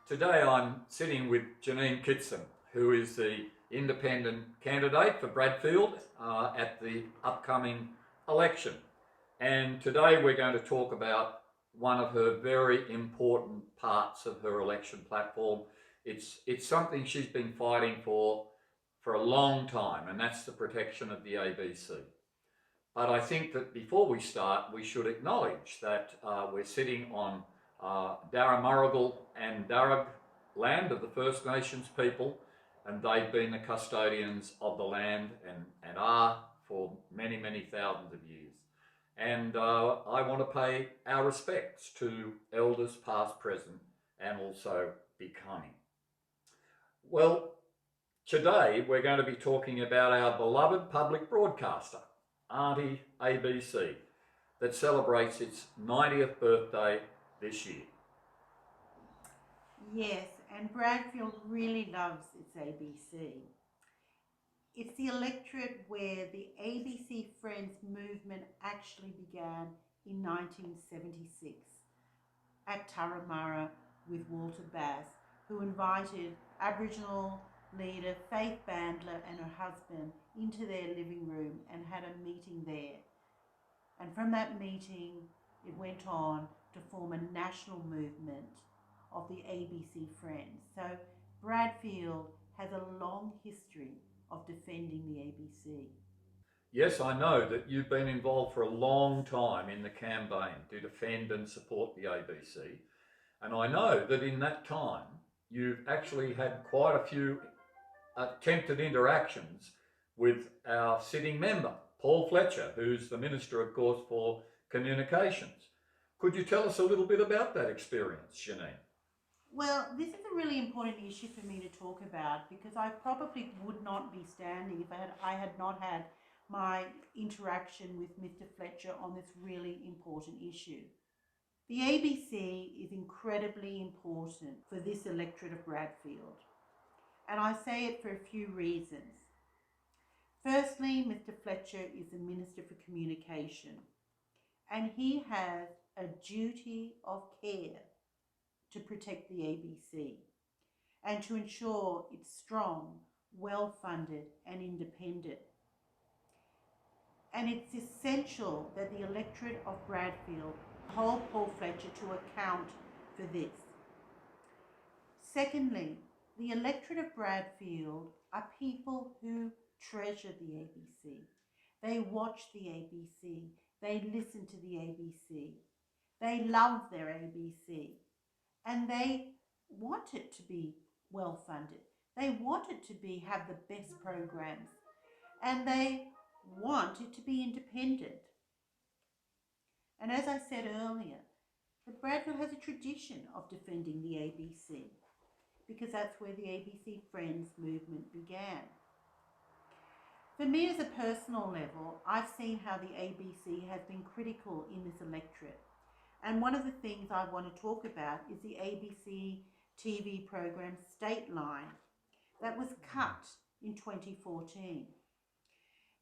Today I'm sitting with Janine Kitson, who is the independent candidate for Bradfield at the upcoming election. And today we're going to talk about one of her very important parts of her election platform. It's something she's been fighting for a long time, and that's the protection of the ABC. But I think that before we start, we should acknowledge that we're sitting on Darramurrugal and Darug land of the First Nations people, and they've been the custodians of the land and are for many, many thousands of years. And I want to pay our respects to elders past, present, and also becoming. Well, today we're going to be talking about our beloved public broadcaster, Auntie ABC, that celebrates its 90th birthday this year. Yes, and Bradfield really loves its ABC. It's the electorate where the ABC Friends movement actually began in 1976 at Turramurra with Walter Bass, who invited Aboriginal leader Faith Bandler and her husband into their living room and had a meeting there. And from that meeting, it went on to form a national movement of the ABC Friends. So Bradfield has a long history of defending the ABC. Yes, I know that you've been involved for a long time in the campaign to defend and support the ABC. And I know that in that time, you've actually had quite a few attempted interactions with our sitting member, Paul Fletcher, who's the Minister, of course, for Communications. Could you tell us a little bit about that experience, Janine? Well, this is a really important issue for me to talk about because I probably would not be standing if I had not had my interaction with Mr. Fletcher on this really important issue. The ABC is incredibly important for this electorate of Bradfield, and I say it for a few reasons. Firstly, Mr. Fletcher is the Minister for Communication, and he has a duty of care to protect the ABC and to ensure it's strong, well-funded and independent. And it's essential that the electorate of Bradfield hold Paul Fletcher to account for this. Secondly, the electorate of Bradfield are people who treasure the ABC. They watch the ABC. They listen to the ABC. They love their ABC. And they want it to be well funded. They want it to have the best programs. And they want it to be independent. And as I said earlier, Bradfield has a tradition of defending the ABC because that's where the ABC Friends movement began. For me as a personal level, I've seen how the ABC has been critical in this electorate. And one of the things I want to talk about is the ABC TV program State Line that was cut in 2014.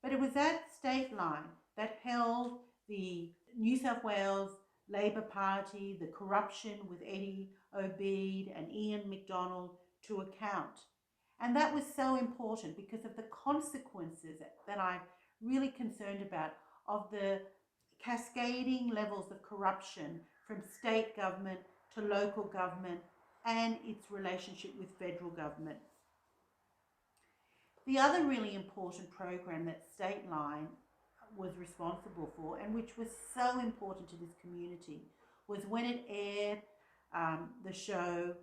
But it was that State Line that held the New South Wales Labor Party, the corruption with Eddie Obeid and Ian McDonald to account. And that was so important because of the consequences that I'm really concerned about of the cascading levels of corruption from state government to local government and its relationship with federal government. The other really important program that State Line was responsible for and which was so important to this community was when it aired the show,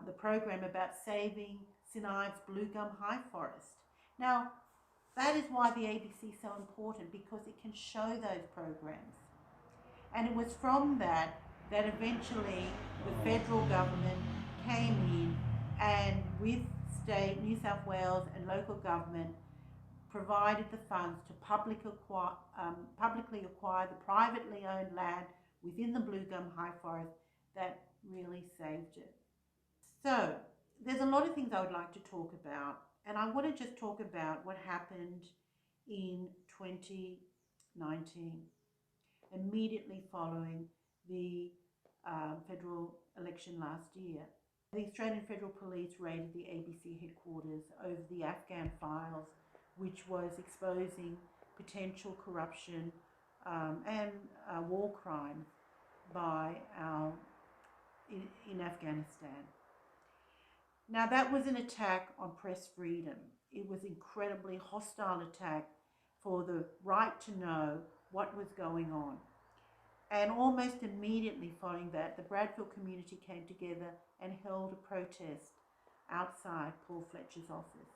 the program about saving St Ives Blue Gum High Forest. Now, that is why the ABC is so important because it can show those programs. And it was from that eventually the federal government came in and with state, New South Wales and local government provided the funds to publicly acquire the privately owned land within the Blue Gum High Forest that really saved it. So there's a lot of things I would like to talk about, and I want to just talk about what happened in 2019, immediately following the federal election last year. The Australian Federal Police raided the ABC headquarters over the Afghan files, which was exposing potential corruption and war crimes by in Afghanistan. Now, that was an attack on press freedom. It was an incredibly hostile attack for the right to know what was going on. And almost immediately following that, the Bradfield community came together and held a protest outside Paul Fletcher's office.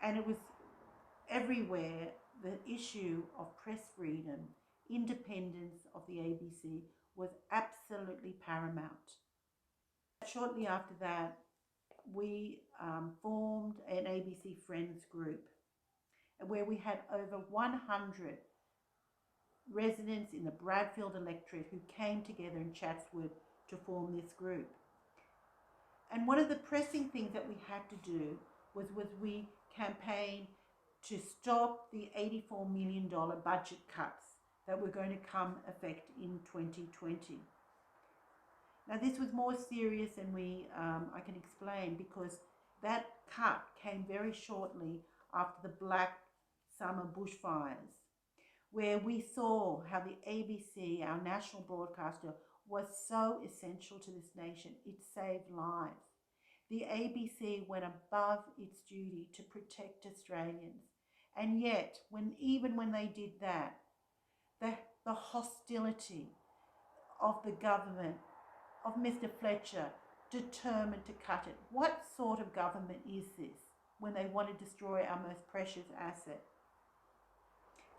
And it was everywhere. The issue of press freedom, independence of the ABC was absolutely paramount. Shortly after that, we formed an ABC Friends group where we had over 100 residents in the Bradfield electorate who came together in Chatswood to form this group. And one of the pressing things that we had to do was we campaigned to stop the $84 million budget cuts that were going to come effect in 2020. Now, this was more serious than I can explain, because that cut came very shortly after the Black Summer bushfires, where we saw how the ABC, our national broadcaster, was so essential to this nation. It saved lives. The ABC went above its duty to protect Australians. And yet, even when they did that, the hostility of the government, of Mr. Fletcher, determined to cut it. What sort of government is this when they want to destroy our most precious asset?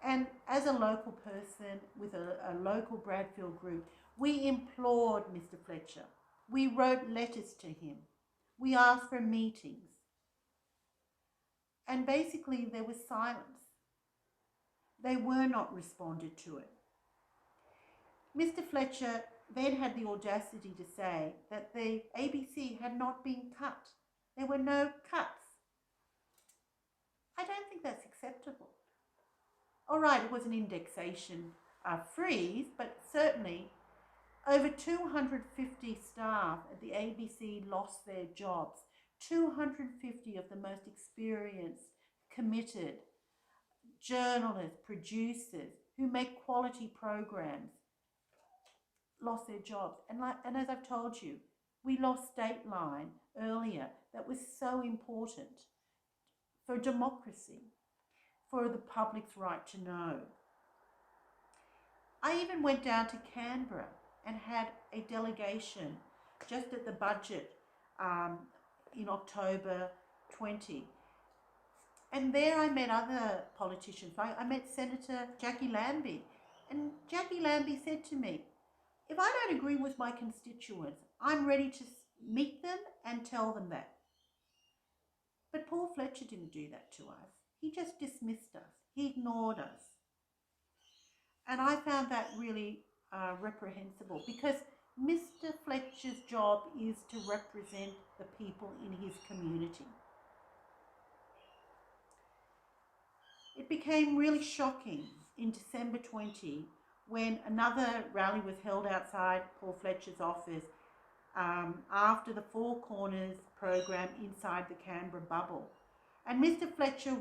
And as a local person with a local Bradfield group, we implored Mr. Fletcher. We wrote letters to him. We asked for meetings. And basically there was silence. They were not responded to it. Mr. Fletcher then had the audacity to say that the ABC had not been cut. There were no cuts. I don't think that's acceptable. All right, it was an indexation freeze, but certainly over 250 staff at the ABC lost their jobs. 250 of the most experienced, committed journalists, producers who make quality programs lost their jobs. And as I've told you, we lost Dateline earlier. That was so important for democracy, for the public's right to know. I even went down to Canberra and had a delegation just at the budget in October 20. And there I met other politicians. I met Senator Jackie Lambie. And Jackie Lambie said to me, if I don't agree with my constituents, I'm ready to meet them and tell them that. But Paul Fletcher didn't do that to us. He just dismissed us. He ignored us. And I found that really reprehensible, because Mr. Fletcher's job is to represent the people in his community. It became really shocking in December 20 when another rally was held outside Paul Fletcher's office after the Four Corners program inside the Canberra bubble. And Mr. Fletcher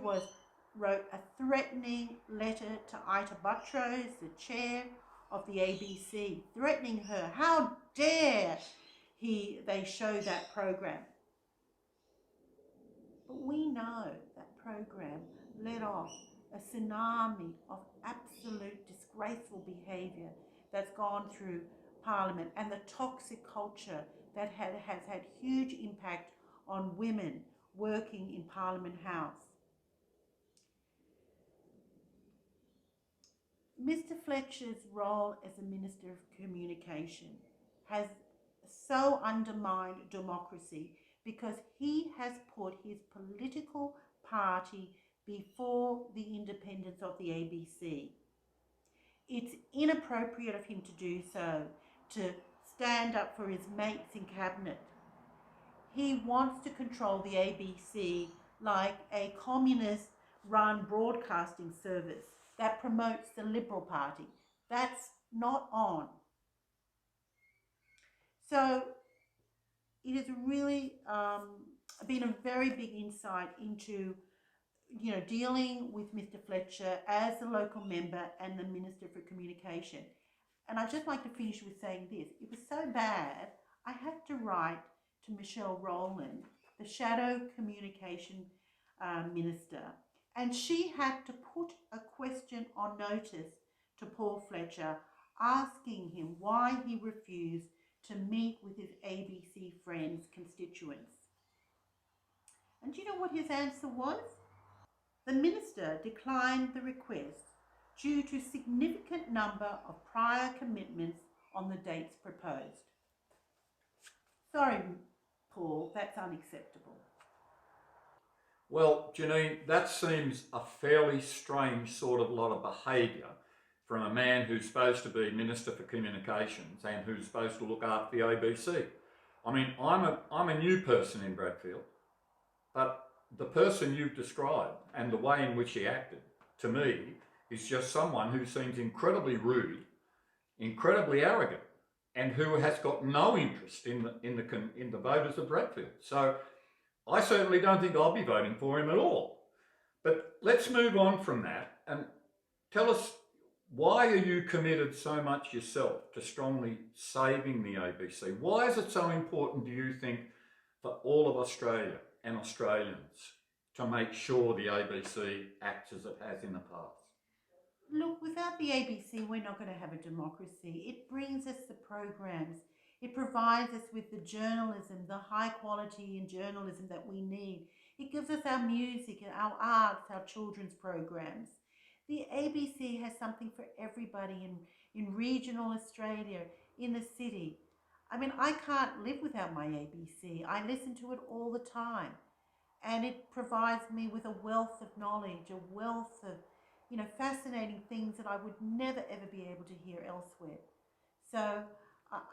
wrote a threatening letter to Ita Buttrose, the chair of the ABC, threatening her. How dare they show that program? But we know that program led off a tsunami of absolute disgraceful behaviour that's gone through Parliament, and the toxic culture that has had huge impact on women working in Parliament House. Mr. Fletcher's role as a Minister of Communication has so undermined democracy because he has put his political party before the independence of the ABC. It's inappropriate of him to do so, to stand up for his mates in cabinet. He wants to control the ABC like a communist-run broadcasting service that promotes the Liberal Party. That's not on. So it has really been a very big insight into, dealing with Mr. Fletcher as the local member and the Minister for Communication. And I'd just like to finish with saying this. It was so bad, I had to write to Michelle Rowland, the Shadow Communication Minister, and she had to put a question on notice to Paul Fletcher, asking him why he refused to meet with his ABC Friends constituents. And do you know what his answer was? The minister declined the request due to significant number of prior commitments on the dates proposed. Sorry, Paul, that's unacceptable. Well, Janine, that seems a fairly strange sort of lot of behaviour from a man who's supposed to be Minister for Communications and who's supposed to look after the ABC. I mean, I'm a new person in Bradfield, but the person you've described and the way in which he acted, to me, is just someone who seems incredibly rude, incredibly arrogant, and who has got no interest in the voters of Bradfield. So I certainly don't think I'll be voting for him at all. But let's move on from that and tell us, why are you committed so much yourself to strongly saving the ABC? Why is it so important, do you think, for all of Australia and Australians to make sure the ABC acts as it has in the past? Look, without the ABC, we're not going to have a democracy. It brings us the programs. It provides us with the journalism, the high quality in journalism that we need. It gives us our music, our arts, our children's programs. The ABC has something for everybody in regional Australia, in the city. I mean, I can't live without my ABC. I listen to it all the time. And it provides me with a wealth of knowledge, a wealth of, fascinating things that I would never ever be able to hear elsewhere. So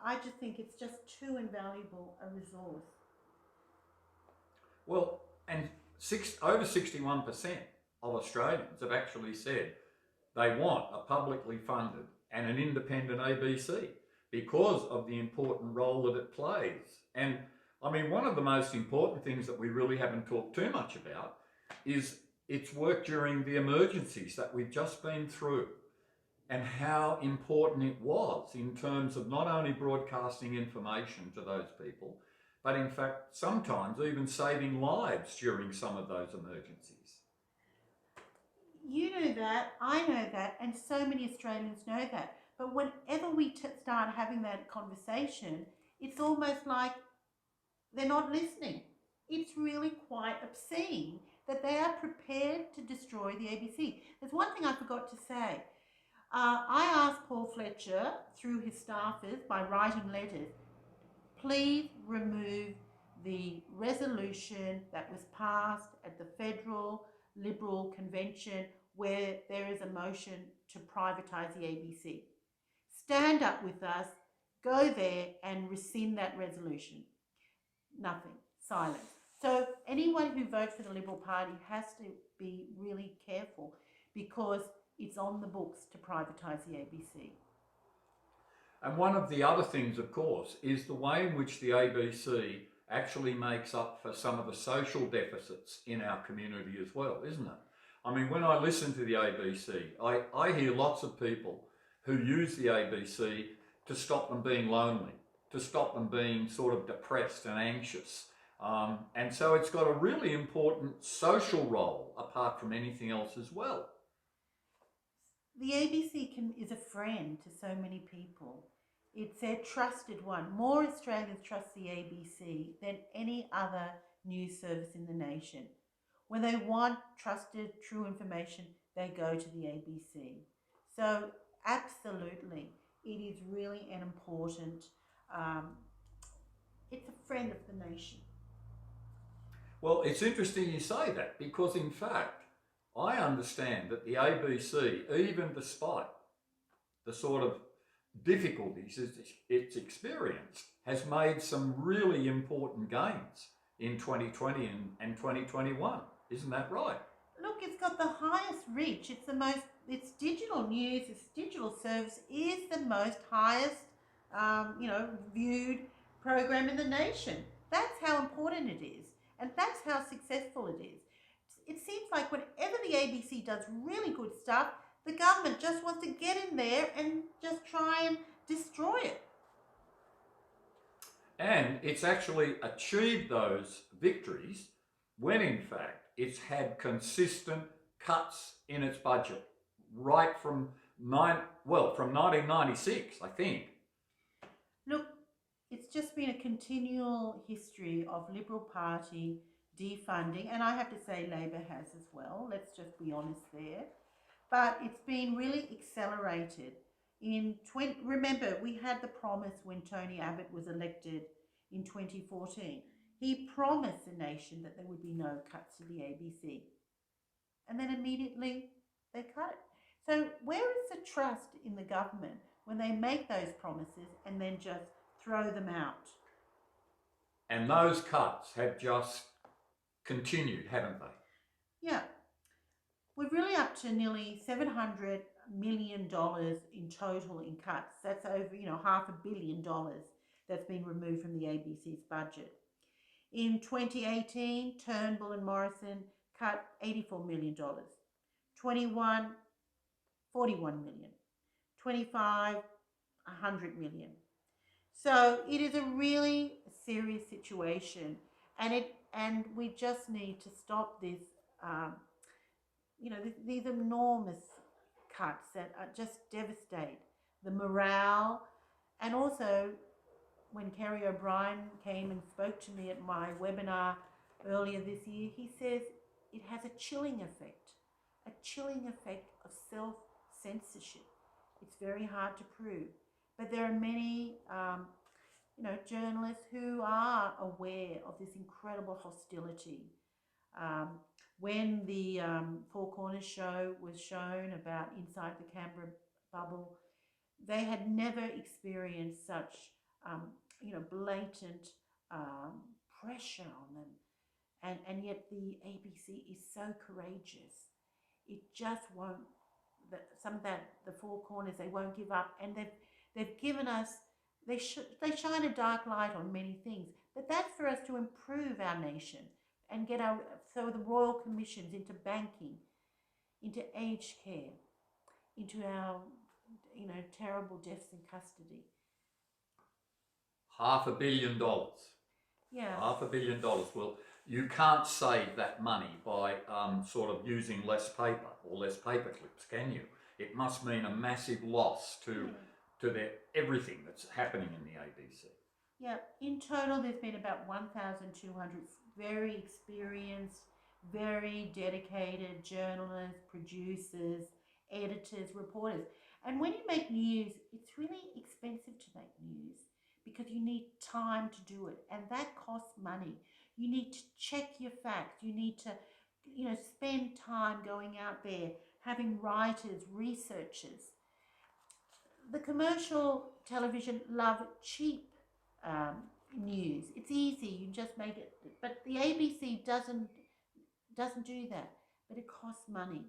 I just think it's just too invaluable a resource. Well, and over 61% of Australians have actually said they want a publicly funded and an independent ABC because of the important role that it plays. And I mean, one of the most important things that we really haven't talked too much about is its work during the emergencies that we've just been through, and how important it was in terms of not only broadcasting information to those people, but in fact, sometimes even saving lives during some of those emergencies. You know that, I know that, and so many Australians know that. But whenever we start having that conversation, it's almost like they're not listening. It's really quite obscene that they are prepared to destroy the ABC. There's one thing I forgot to say. I asked Paul Fletcher, through his staffers, by writing letters, please remove the resolution that was passed at the Federal Liberal Convention where there is a motion to privatise the ABC. Stand up with us, go there and rescind that resolution. Nothing, silence. So anyone who votes for the Liberal Party has to be really careful because it's on the books to privatise the ABC. And one of the other things, of course, is the way in which the ABC actually makes up for some of the social deficits in our community as well, isn't it? I mean, when I listen to the ABC, I hear lots of people who use the ABC to stop them being lonely, to stop them being sort of depressed and anxious. And so it's got a really important social role apart from anything else as well. The ABC is a friend to so many people. It's their trusted one. More Australians trust the ABC than any other news service in the nation. When they want trusted, true information, they go to the ABC. So absolutely, it is really an important, it's a friend of the nation. Well, it's interesting you say that because in fact, I understand that the ABC, even despite the sort of difficulties it's experienced, has made some really important gains in 2020 and 2021. Isn't that right? Look, it's got the highest reach. Its digital news, its digital service is the most highest, viewed program in the nation. That's how important it is, and that's how successful it is. It seems like whenever the ABC does really good stuff, the government just wants to get in there and just try and destroy it. And it's actually achieved those victories when in fact it's had consistent cuts in its budget right from from 1996, I think. Look, it's just been a continual history of Liberal Party defunding, and I have to say Labor has as well, let's just be honest there. But it's been really accelerated. Remember, we had the promise when Tony Abbott was elected in 2014. He promised the nation that there would be no cuts to the ABC. And then immediately they cut it. So where is the trust in the government when they make those promises and then just throw them out? And those cuts have just continued, haven't they? Yeah. We're really up to nearly $700 million in total in cuts. That's over, $500 million that's been removed from the ABC's budget. In 2018, Turnbull and Morrison cut $84 million. 21, $41 million. 25, $100 million. So it is a really serious situation, and we just need to stop this. These enormous cuts that just devastate the morale. And also, when Kerry O'Brien came and spoke to me at my webinar earlier this year, he says it has a chilling effect of self-censorship. It's very hard to prove. But there are many, journalists who are aware of this incredible hostility. When the Four Corners show was shown about inside the Canberra bubble, they had never experienced such, blatant pressure on them. And yet the ABC is so courageous. It just won't, the Four Corners, they won't give up. And they've given us, they shine a dark light on many things. But that's for us to improve our nation and so the royal commissions into banking, into aged care, into our, terrible deaths in custody. $500 million. Yeah. $500 million. Well, you can't save that money by sort of using less paper or less paper clips, can you? It must mean a massive loss to everything that's happening in the ABC. Yeah, in total there's been about 1,200 very experienced, very dedicated journalists, producers, editors, reporters. And when you make news, it's really expensive to make news because you need time to do it, and that costs money. You need to check your facts. You need to, spend time going out there, having writers, researchers. The commercial television love cheap news. It's easy, you just make it. But the ABC doesn't do that, but it costs money.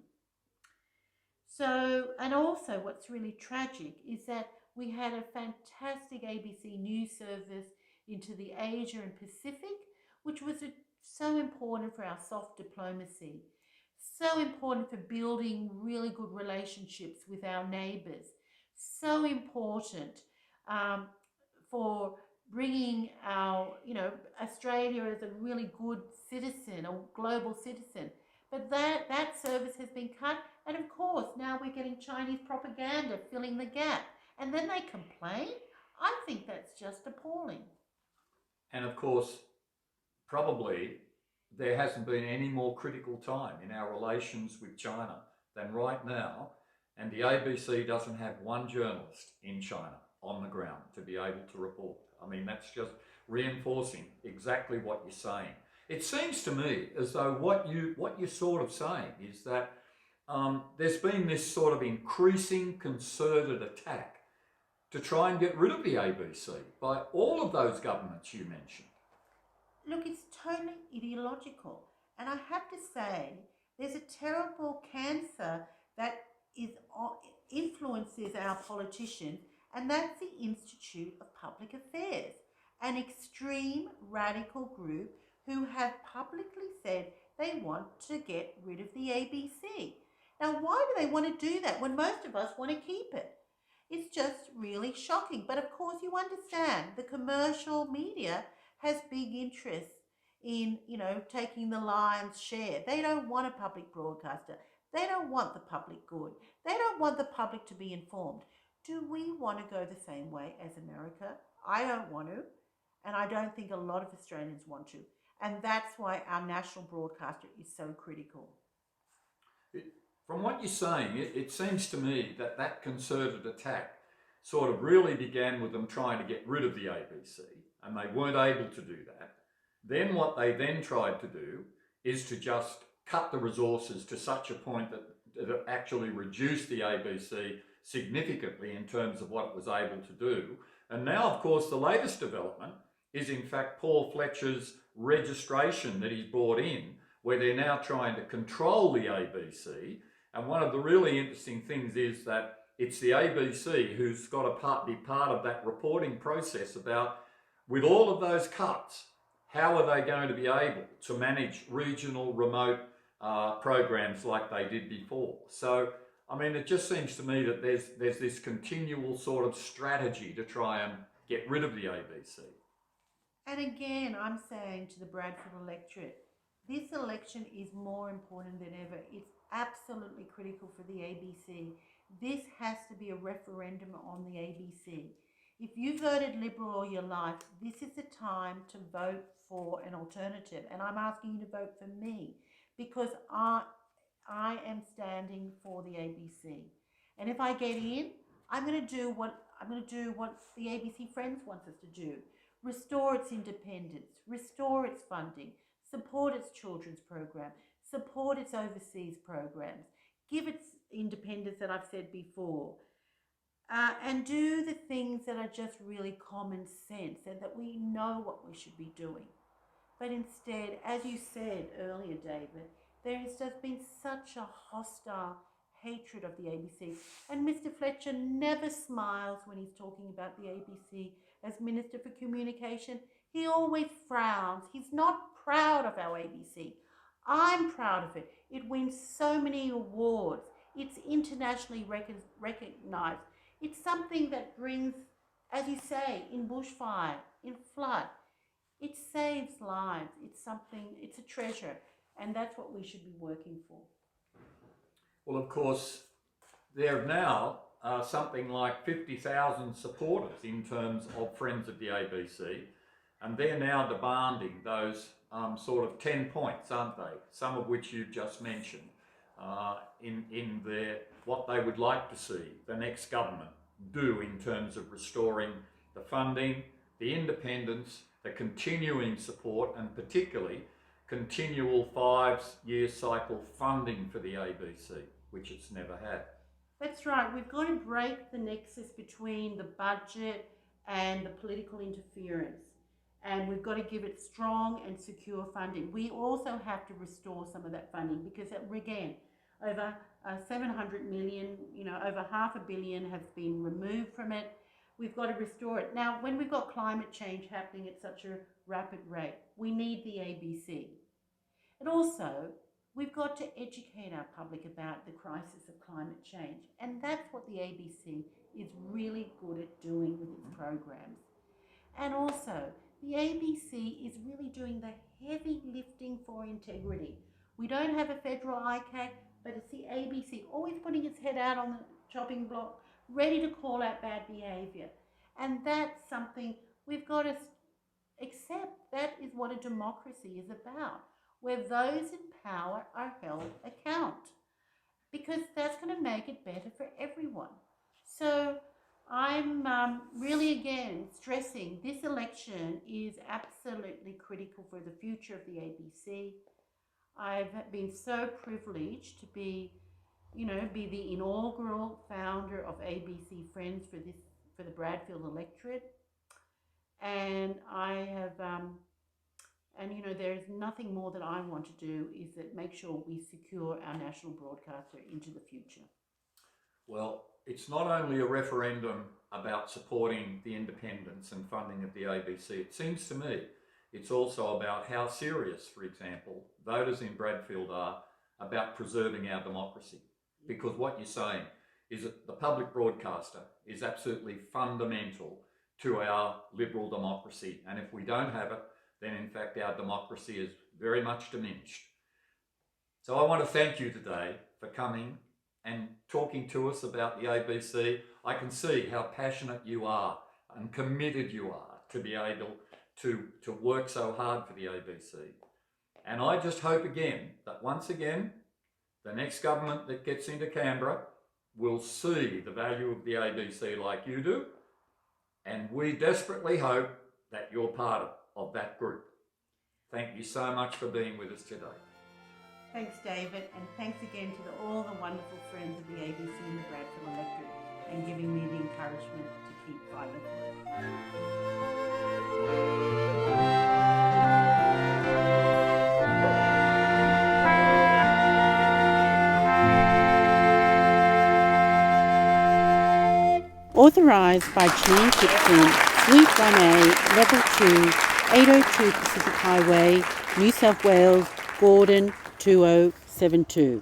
So, and also what's really tragic is that we had a fantastic ABC news service into the Asia and Pacific, which was so important for our soft diplomacy, so important for building really good relationships with our neighbours, so important for bringing our, Australia as a really good citizen, a global citizen. But that service has been cut, and of course now we're getting Chinese propaganda filling the gap, and then they complain. I think that's just appalling. And of course, probably there hasn't been any more critical time in our relations with China than right now, and the ABC doesn't have one journalist in China on the ground to be able to report. I mean, that's just reinforcing exactly what you're saying. It seems to me as though what you're sort of saying is that there's been this sort of increasing concerted attack to try and get rid of the ABC by all of those governments you mentioned. Look, it's totally ideological. And I have to say, there's a terrible cancer that influences our politicians, and that's the Institute of Public Affairs. an extreme radical group who have publicly said they want to get rid of the ABC. Now, why do they want to do that when most of us want to keep it? It's just really shocking. But of course, you understand the commercial media has big interests in, taking the lion's share. They don't want a public broadcaster. They don't want the public good. They don't want the public to be informed. Do we want to go the same way as America? I don't want to, and I don't think a lot of Australians want to. And that's why our national broadcaster is so critical. From what you're saying, it seems to me that that concerted attack sort of really began with them trying to get rid of the ABC, and they weren't able to do that. Then what they then tried to do is to just cut the resources to such a point that it actually reduced the ABC significantly in terms of what it was able to do. And now, of course, the latest development is in fact Paul Fletcher's registration that he's brought in, where they're now trying to control the ABC. And one of the really interesting things is that it's the ABC who's got to be part of that reporting process about, with all of those cuts, how are they going to be able to manage regional, remote programs like they did before? So, I mean, it just seems to me that there's this continual sort of strategy to try and get rid of the ABC. And again, I'm saying to the Bradfield electorate, this election is more important than ever. It's absolutely critical for the ABC. This has to be a referendum on the ABC. If you voted Liberal all your life, this is the time to vote for an alternative. And I'm asking you to vote for me because I am standing for the ABC. And if I get in, I'm going to do what the ABC Friends wants us to do. Restore its independence, restore its funding, support its children's program, support its overseas programs, give its independence that I've said before, and do the things that are just really common sense and that we know what we should be doing. But instead, as you said earlier, David, there has just been such a hostile hatred of the ABC. And Mr. Fletcher never smiles when he's talking about the ABC as Minister for Communication. He always frowns. He's not proud of our ABC. I'm proud of it. It wins so many awards. It's internationally recognized. It's something that brings, as you say, in bushfire, in flood, it saves lives. It's a treasure. And that's what we should be working for. Well, of course, there are now something like 50,000 supporters in terms of Friends of the ABC, and they're now demanding those sort of 10 points, aren't they? Some of which you've just mentioned in what they would like to see the next government do in terms of restoring the funding, the independence, the continuing support, and particularly continual 5-year cycle funding for the ABC, which it's never had. That's right. We've got to break the nexus between the budget and the political interference. And we've got to give it strong and secure funding. We also have to restore some of that funding because, again, over 700 million, over $500 million has been removed from it. We've got to restore it. Now, when we've got climate change happening at such a rapid rate, we need the ABC. And also, we've got to educate our public about the crisis of climate change. And that's what the ABC is really good at doing with its programs. And also, the ABC is really doing the heavy lifting for integrity. We don't have a federal ICAC, but it's the ABC always putting its head out on the chopping block, ready to call out bad behaviour. And that's something we've got to accept. That is what a democracy is about, where those in power are held account, because that's going to make it better for everyone. So I'm really, again, stressing this election is absolutely critical for the future of the ABC. I've been so privileged to be the inaugural founder of ABC Friends for the Bradfield electorate. And I have, there's nothing more that I want to do is that make sure we secure our national broadcaster into the future. Well, it's not only a referendum about supporting the independence and funding of the ABC. It seems to me it's also about how serious, for example, voters in Bradfield are about preserving our democracy. Because what you're saying is that the public broadcaster is absolutely fundamental to our liberal democracy. And if we don't have it, then in fact our democracy is very much diminished. So I want to thank you today for coming and talking to us about the ABC. I can see how passionate you are and committed you are to be able to work so hard for the ABC. And I just hope again that once again, the next government that gets into Canberra will see the value of the ABC like you do. And we desperately hope that you're part of that group. Thank you so much for being with us today. Thanks, David, and thanks again to all the wonderful friends of the ABC in the Bradfield electorate and giving me the encouragement to keep fighting for it. Authorised by Janine Kitson, Suite 1A, Level 2, 802 Pacific Highway, New South Wales, Gordon 2072.